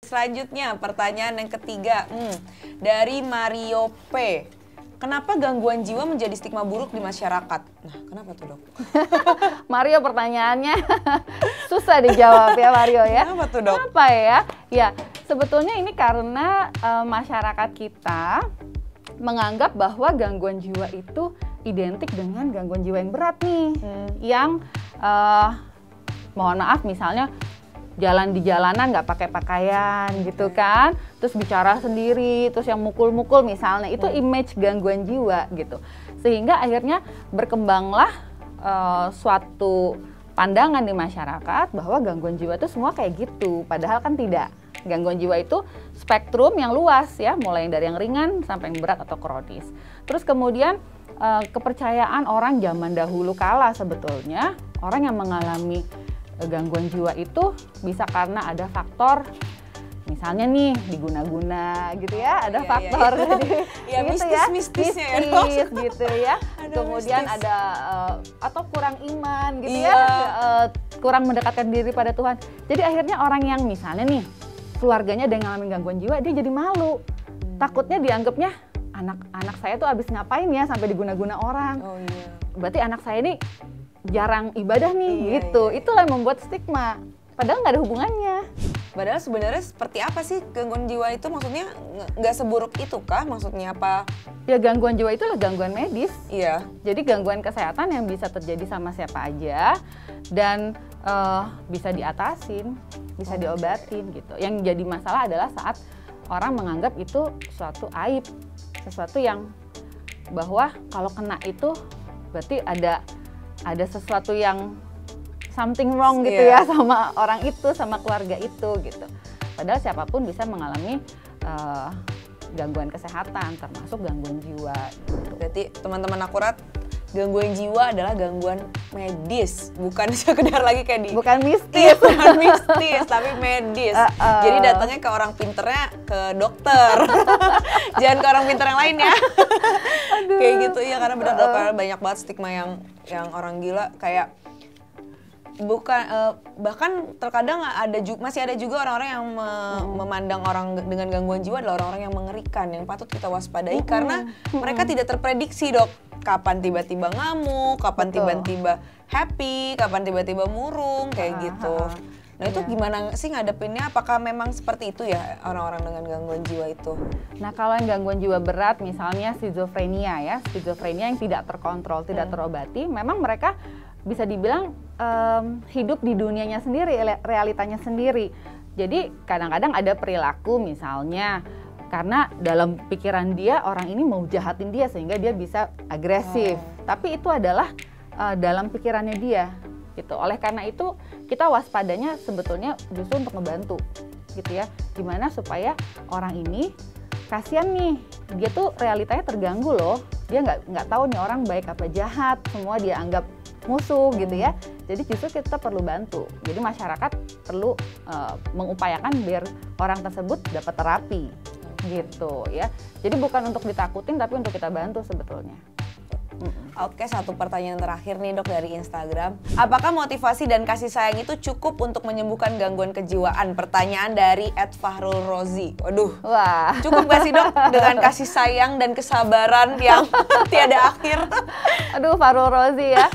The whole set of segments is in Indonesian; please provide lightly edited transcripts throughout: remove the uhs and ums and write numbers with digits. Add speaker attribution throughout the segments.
Speaker 1: Selanjutnya pertanyaan yang ketiga dari Mario P. Kenapa gangguan jiwa menjadi stigma buruk di masyarakat? Nah, kenapa tuh dok?
Speaker 2: Mario pertanyaannya susah dijawab ya Mario ya.
Speaker 1: Kenapa tuh dok?
Speaker 2: Kenapa ya? Ya sebetulnya ini karena masyarakat kita menganggap bahwa gangguan jiwa itu identik dengan gangguan jiwa yang berat nih. Yang mohon maaf misalnya jalan di jalanan nggak pakai pakaian gitu kan, terus bicara sendiri, terus yang mukul-mukul misalnya, itu image gangguan jiwa gitu. Sehingga akhirnya berkembanglah suatu pandangan di masyarakat bahwa gangguan jiwa itu semua kayak gitu, padahal kan tidak. Gangguan jiwa itu spektrum yang luas ya, mulai dari yang ringan sampai yang berat atau kronis. Terus kemudian kepercayaan orang zaman dahulu kala sebetulnya, orang yang mengalami gangguan jiwa itu bisa karena ada faktor misalnya nih diguna-guna gitu ya, ada faktor
Speaker 1: ya,
Speaker 2: gitu
Speaker 1: mistis
Speaker 2: gitu ya. Kemudian mistis. Ada atau kurang iman gitu ya, kurang mendekatkan diri pada Tuhan. Jadi akhirnya orang yang misalnya nih keluarganya ada yang ngalamin gangguan jiwa, dia jadi malu. Takutnya dianggapnya anak saya tuh abis ngapain ya sampai diguna-guna orang. Berarti anak saya ini jarang ibadah nih gitu. Itulah yang membuat stigma. Padahal nggak ada hubungannya.
Speaker 1: Padahal sebenarnya seperti apa sih gangguan jiwa itu? Maksudnya nggak seburuk itu kah? Maksudnya apa?
Speaker 2: Ya gangguan jiwa itulah gangguan medis.
Speaker 1: Iya.
Speaker 2: Jadi gangguan kesehatan yang bisa terjadi sama siapa aja dan bisa diatasin, bisa diobatin gitu. Yang jadi masalah adalah saat orang menganggap itu suatu aib, sesuatu yang bahwa kalau kena itu berarti ada sesuatu yang something wrong gitu ya sama orang itu, sama keluarga itu gitu. Padahal siapapun bisa mengalami gangguan kesehatan, termasuk gangguan jiwa. Gitu.
Speaker 1: Berarti teman-teman akurat, gangguan jiwa adalah gangguan medis, bukan sekedar lagi kayak
Speaker 2: bukan mistis,
Speaker 1: bukan mistis, tapi medis. Jadi datangnya ke orang pinternya ke dokter, jangan ke orang pinter yang lain ya. Kayak gitu ya, karena benar karena banyak banget stigma yang orang gila kayak bukan bahkan terkadang masih ada juga orang-orang yang memandang orang dengan gangguan jiwa adalah orang-orang yang mengerikan, yang patut kita waspadai karena mereka tidak terprediksi dok, kapan tiba-tiba ngamuk, kapan tiba-tiba happy, kapan tiba-tiba murung kayak gitu. Nah itu gimana sih ngadepinnya? Apakah memang seperti itu ya orang-orang dengan gangguan jiwa itu?
Speaker 2: Nah kalau yang gangguan jiwa berat misalnya skizofrenia ya, skizofrenia yang tidak terkontrol, tidak terobati, memang mereka bisa dibilang hidup di dunianya sendiri, realitanya sendiri. Jadi kadang-kadang ada perilaku misalnya karena dalam pikiran dia orang ini mau jahatin dia sehingga dia bisa agresif. Tapi itu adalah dalam pikirannya dia. Gitu. Oleh karena itu kita waspadanya sebetulnya justru untuk ngebantu gitu ya, gimana supaya orang ini kasihan nih, dia tuh realitanya terganggu loh, dia nggak tahu nih orang baik apa jahat, semua dia anggap musuh gitu ya. Jadi justru kita perlu bantu, jadi masyarakat perlu mengupayakan biar orang tersebut dapat terapi gitu ya. Jadi bukan untuk ditakutin tapi untuk kita bantu sebetulnya.
Speaker 1: Oke, satu pertanyaan terakhir nih dok dari Instagram. Apakah motivasi dan kasih sayang itu cukup untuk menyembuhkan gangguan kejiwaan? Pertanyaan dari @fahrulrozi. Waduh,
Speaker 2: wah,
Speaker 1: cukup gak sih dok dengan kasih sayang dan kesabaran yang tiada akhir?
Speaker 2: Aduh, Fahrul Rozi ya,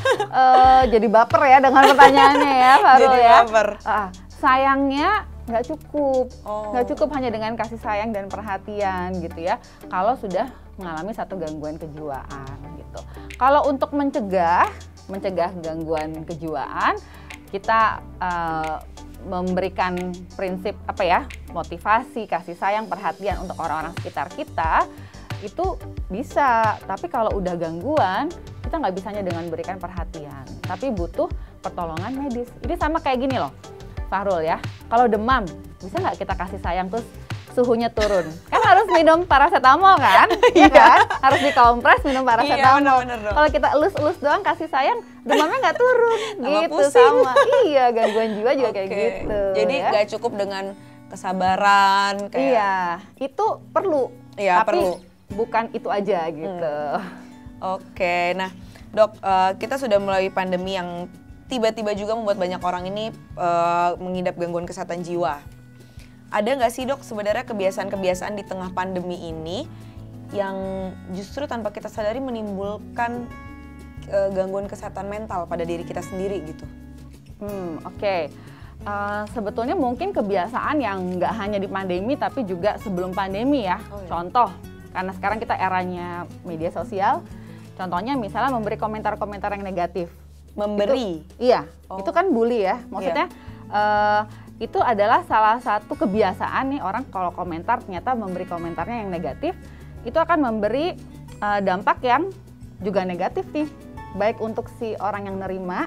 Speaker 2: jadi baper ya dengan pertanyaannya ya Fahrul
Speaker 1: jadi
Speaker 2: ya.
Speaker 1: Baper.
Speaker 2: Sayangnya nggak cukup hanya dengan kasih sayang dan perhatian gitu ya. Kalau sudah mengalami satu gangguan kejiwaan gitu. Kalau untuk mencegah gangguan kejiwaan, kita memberikan prinsip apa ya, motivasi, kasih sayang, perhatian untuk orang-orang sekitar kita itu bisa. Tapi kalau udah gangguan, kita nggak bisanya dengan berikan perhatian, tapi butuh pertolongan medis. Ini sama kayak gini loh, Fahrul ya. Kalau demam, bisa nggak kita kasih sayang terus suhunya turun? Kan harus minum paracetamol kan? Iya kan? Harus dikompres minum paracetamol. Kalau kita elus-elus doang kasih sayang, demamnya nggak turun. Gitu sama. Iya, gangguan jiwa juga kayak gitu.
Speaker 1: Jadi nggak cukup dengan kesabaran. Kayak...
Speaker 2: Iya, itu perlu.
Speaker 1: Iya,
Speaker 2: tapi
Speaker 1: perlu.
Speaker 2: Bukan itu aja gitu.
Speaker 1: Oke, nah dok, kita sudah melalui pandemi yang tiba-tiba juga membuat banyak orang ini mengidap gangguan kesehatan jiwa. ada nggak sih dok sebenarnya kebiasaan-kebiasaan di tengah pandemi ini yang justru tanpa kita sadari menimbulkan gangguan kesehatan mental pada diri kita sendiri gitu?
Speaker 2: Oke. Sebetulnya mungkin kebiasaan yang nggak hanya di pandemi tapi juga sebelum pandemi ya.
Speaker 1: Oh, iya.
Speaker 2: Contoh, karena sekarang kita eranya media sosial, contohnya misalnya memberi komentar-komentar yang negatif.
Speaker 1: Memberi?
Speaker 2: Iya, itu kan bully ya. Maksudnya itu adalah salah satu kebiasaan nih orang kalau komentar ternyata memberi komentarnya yang negatif, itu akan memberi dampak yang juga negatif nih, baik untuk si orang yang nerima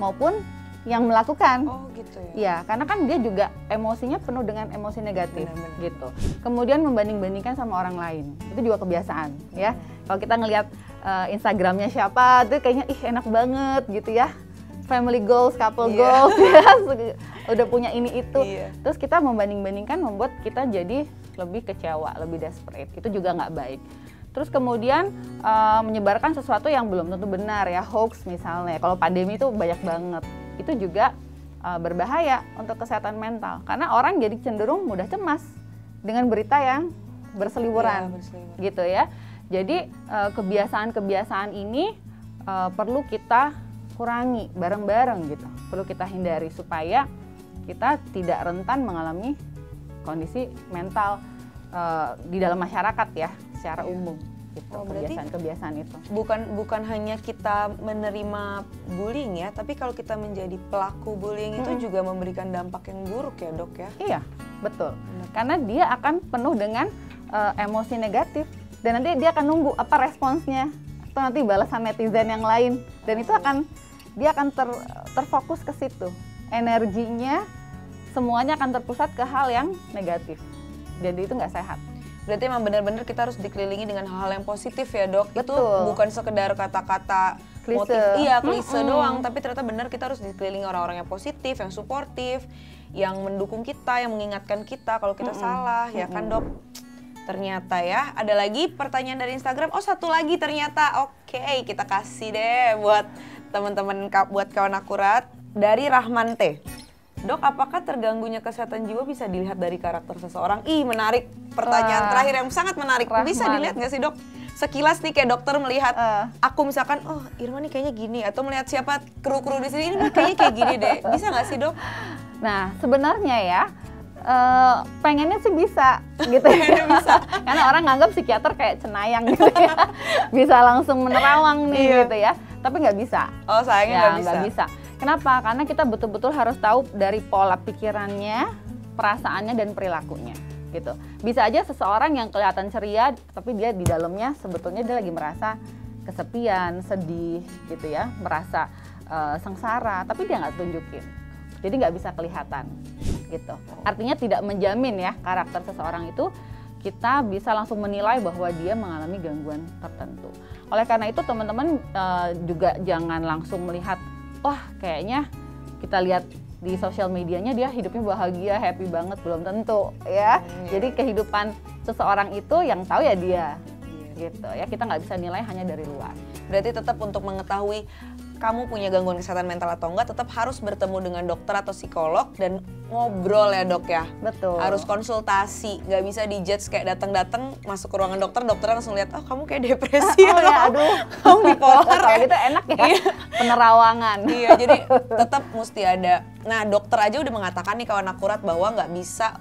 Speaker 2: maupun yang melakukan.
Speaker 1: Oh gitu ya?
Speaker 2: Iya, karena kan dia juga emosinya penuh dengan emosi negatif.
Speaker 1: Benar-benar.
Speaker 2: Gitu. Kemudian membanding-bandingkan sama orang lain, itu juga kebiasaan ya. Kalau kita ngelihat Instagramnya siapa, tuh kayaknya ih enak banget gitu ya. Family goals, couple goals, ya, udah punya ini itu. Terus kita membanding-bandingkan membuat kita jadi lebih kecewa, lebih desperate. Itu juga nggak baik. Terus kemudian menyebarkan sesuatu yang belum tentu benar ya, hoax misalnya. Kalau pandemi itu banyak banget. Itu juga berbahaya untuk kesehatan mental. Karena orang jadi cenderung mudah cemas dengan berita yang berseliweran, gitu ya. Jadi kebiasaan-kebiasaan ini perlu kita kurangi bareng-bareng gitu. Perlu kita hindari supaya kita tidak rentan mengalami kondisi mental di dalam masyarakat ya secara umum gitu. Kebiasaan-kebiasaan itu.
Speaker 1: Bukan hanya kita menerima bullying ya, tapi kalau kita menjadi pelaku bullying itu juga memberikan dampak yang buruk ya dok ya?
Speaker 2: Iya, betul. Karena dia akan penuh dengan emosi negatif dan nanti dia akan nunggu apa responsnya atau nanti balasan netizen yang lain dan itu dia akan terfokus ke situ. Energinya semuanya akan terpusat ke hal yang negatif. Jadi itu nggak sehat.
Speaker 1: Berarti emang benar-benar kita harus dikelilingi dengan hal-hal yang positif ya dok.
Speaker 2: Betul.
Speaker 1: Itu bukan sekedar kata-kata
Speaker 2: klise.
Speaker 1: Klise doang, tapi ternyata benar kita harus dikelilingi orang-orang yang positif, yang suportif, yang mendukung kita, yang mengingatkan kita kalau kita salah, ya kan dok? Ternyata ya, ada lagi pertanyaan dari Instagram. Oh, satu lagi ternyata. Oke, kita kasih deh buat teman-teman, buat kawan akurat. Dari Rahman T. Dok, apakah terganggunya kesehatan jiwa bisa dilihat dari karakter seseorang? Ih, menarik. Pertanyaan terakhir yang sangat menarik.
Speaker 2: Rahman.
Speaker 1: Bisa dilihat nggak sih dok? Sekilas nih kayak dokter melihat aku misalkan, oh Irma nih kayaknya gini. Atau melihat siapa kru-kru di sini, ini kayaknya kayak gini deh. Bisa nggak sih dok?
Speaker 2: Nah, sebenarnya ya, pengennya sih bisa gitu ya.
Speaker 1: Bisa.
Speaker 2: Karena orang nganggap psikiater kayak cenayang gitu ya. Bisa langsung menerawang nih gitu ya. Tapi nggak bisa.
Speaker 1: Oh sayangnya
Speaker 2: nggak bisa. Kenapa? Karena kita betul-betul harus tahu dari pola pikirannya, perasaannya dan perilakunya gitu. Bisa aja seseorang yang kelihatan ceria tapi dia di dalamnya sebetulnya dia lagi merasa kesepian, sedih gitu ya, merasa sengsara tapi dia nggak tunjukin. Jadi nggak bisa kelihatan gitu. Artinya tidak menjamin ya karakter seseorang itu kita bisa langsung menilai bahwa dia mengalami gangguan tertentu. Oleh karena itu teman-teman juga jangan langsung melihat, wah kayaknya kita lihat di sosial medianya dia hidupnya bahagia, happy banget, belum tentu ya. Jadi kehidupan seseorang itu yang tahu ya dia gitu ya. Kita nggak bisa nilai hanya dari luar.
Speaker 1: Berarti tetap untuk mengetahui kamu punya gangguan kesehatan mental atau enggak, tetap harus bertemu dengan dokter atau psikolog dan ngobrol ya dok ya.
Speaker 2: Betul.
Speaker 1: Harus konsultasi, nggak bisa dijudge kayak datang-datang masuk ke ruangan dokter langsung lihat, oh kamu kayak depresi
Speaker 2: oh ya, aduh,
Speaker 1: kamu bipolar ya.
Speaker 2: Gitu enak ya, penerawangan.
Speaker 1: Iya, jadi tetap mesti ada. Nah dokter aja udah mengatakan nih kawan akurat bahwa nggak bisa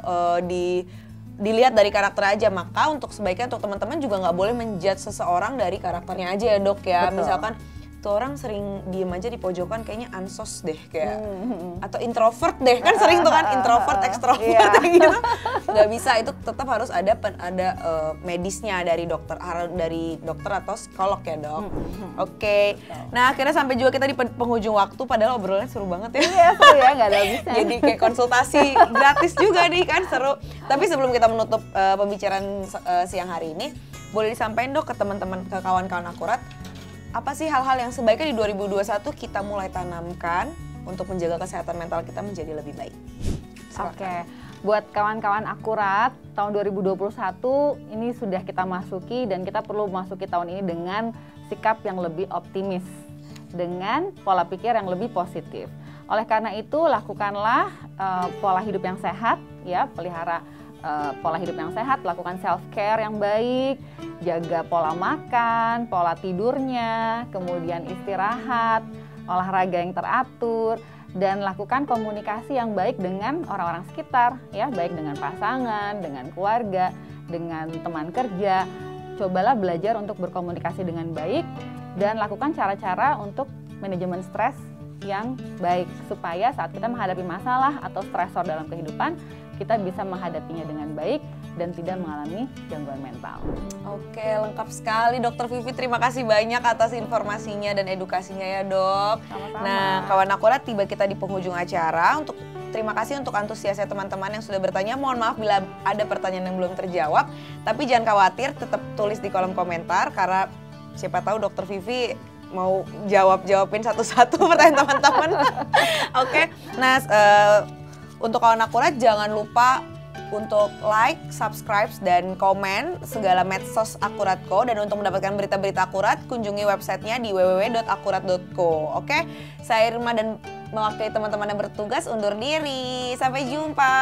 Speaker 1: dilihat dari karakter aja, maka untuk sebaiknya untuk teman-teman juga nggak boleh menjudge seseorang dari karakternya aja ya dok ya.
Speaker 2: Betul.
Speaker 1: Misalkan tuh orang sering diem aja di pojokan kayaknya ansos deh kayak atau introvert deh kan sering tuh kan introvert ekstrovert gitu. Nggak bisa, itu tetap harus ada medisnya dari dokter atau psikolog ya dok. Oke. Nah akhirnya sampai juga kita di penghujung waktu, padahal obrolannya seru banget ya.
Speaker 2: Iya seru ya, nggak ada habisnya.
Speaker 1: Jadi kayak konsultasi gratis juga nih kan, seru. Tapi sebelum kita menutup pembicaraan siang hari ini, boleh disampaikan dok ke teman-teman, ke kawan-kawan akurat, apa sih hal-hal yang sebaiknya di 2021 kita mulai tanamkan untuk menjaga kesehatan mental kita menjadi lebih baik?
Speaker 2: Oke, buat kawan-kawan akurat, tahun 2021 ini sudah kita masuki dan kita perlu masuki tahun ini dengan sikap yang lebih optimis, dengan pola pikir yang lebih positif. Oleh karena itu, lakukanlah pola hidup yang sehat, ya, pelihara pola hidup yang sehat, lakukan self care yang baik, jaga pola makan, pola tidurnya, kemudian istirahat, olahraga yang teratur, dan lakukan komunikasi yang baik dengan orang-orang sekitar, ya, baik dengan pasangan, dengan keluarga, dengan teman kerja. Cobalah belajar untuk berkomunikasi dengan baik dan lakukan cara-cara untuk manajemen stres yang baik supaya saat kita menghadapi masalah atau stresor dalam kehidupan, kita bisa menghadapinya dengan baik dan tidak mengalami gangguan mental.
Speaker 1: Oke, lengkap sekali Dokter Vivi. Terima kasih banyak atas informasinya dan edukasinya ya, Dok.
Speaker 2: Sama-sama.
Speaker 1: Nah, kawan akurat, tiba kita di penghujung acara. Terima kasih untuk antusiasnya teman-teman yang sudah bertanya. Mohon maaf bila ada pertanyaan yang belum terjawab. Tapi jangan khawatir, tetap tulis di kolom komentar karena siapa tahu Dokter Vivi mau jawabin satu-satu pertanyaan teman-teman. Oke, nah untuk kawan akurat jangan lupa untuk like, subscribe, dan komen segala medsos Akuratko. Dan untuk mendapatkan berita-berita akurat, kunjungi websitenya di www.akurat.co. Oke, saya Irma dan mewakili teman-teman yang bertugas undur diri. Sampai jumpa.